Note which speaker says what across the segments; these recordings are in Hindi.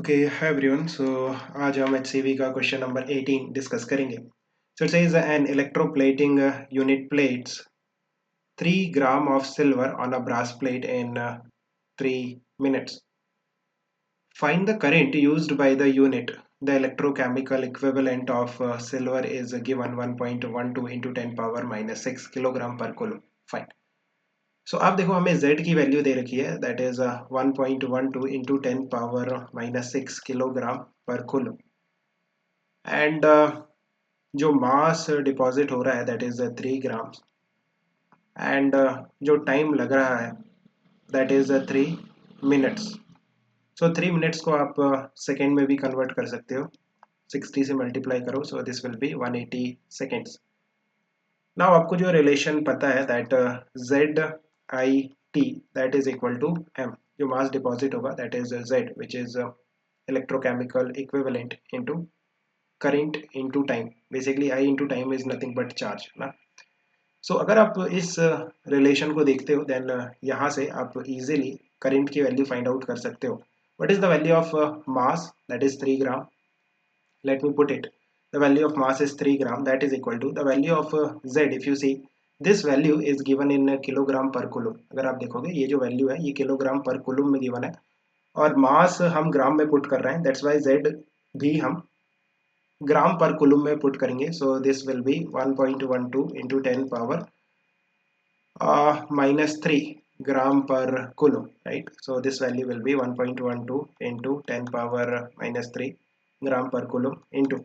Speaker 1: Okay hi everyone. सो आज हम एचसीवी का क्वेश्चन नंबर 18 डिस्कस करेंगे। So it says an electroplating unit plates 3 gram of silver on a brass plate in 3 minutes. Find the current used by the unit. The electrochemical equivalent of silver is given 1.12 into 10 power minus 6 kilogram per coulomb. Fine. सो आप देखो हमें z की वैल्यू दे रखी है that is 1.12 into 10 power minus 6 kilogram per coulomb and जो मास डिपॉजिट हो रहा है दैट इज 3 ग्राम्स एंड जो टाइम लग रहा है that is 3 minutes. So 3 minutes को आप सेकेंड में भी कन्वर्ट कर सकते हो, 60 से मल्टीप्लाई करो, so this will be 180 seconds. Now आपको जो रिलेशन पता है that Z I T that is equal to M, जो मास डिपॉजिट होगा that is Z which is electrochemical equivalent into current into time. Basically I into time is nothing but charge ना। सो अगर आप इस रिलेशन को देखते हो देन यहाँ से आप इजीली करंट की वैल्यू फाइंड आउट कर सकते हो। What is the value of mass that is 3 gram. Let me put it. The value of mass is 3 gram. That is equal to the value of Z. If you see, this value is given in kilogram per coulomb. अगर आप देखोगे ये जो वैल्यू है ये किलोग्राम पर कुलम में गिवन है और मास हम ग्राम में पुट कर रहे हैं, दैट्स वाई Z भी हम ग्राम पर कुलम में पुट करेंगे। सो this will B 1.12 into 10 power minus 3 gram per coulomb, right? So this value will be 1.12 into 10 power minus 3 gram पर कुलम इंटू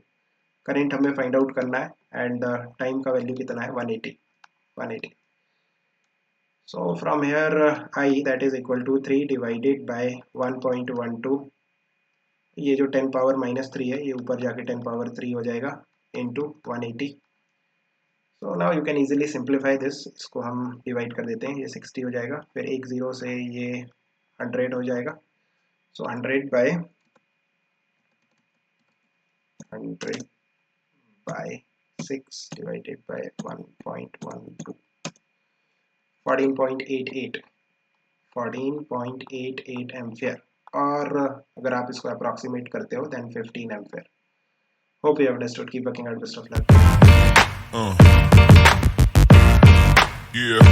Speaker 1: करंट हमें फाइंड आउट करना है एंड टाइम का वैल्यू कितना है 180। So from here I that is equal to 3 divided by 1.12, ये जो 10 पावर माइनस 3 है ये ऊपर जाके 10 पावर 3 हो जाएगा into 180। So now you can easily simplify this, इसको हम डिवाइड कर देते हैं, ये 60 हो जाएगा, फिर एक जीरो से ये 100 हो जाएगा। So 100 by 6 divided by 1.12, 14.88 ampere, और अगर आप इसको अप्रॉक्सीमेट करते हो then 15 ampere. Hope you have understood. Keep working out, best of luck.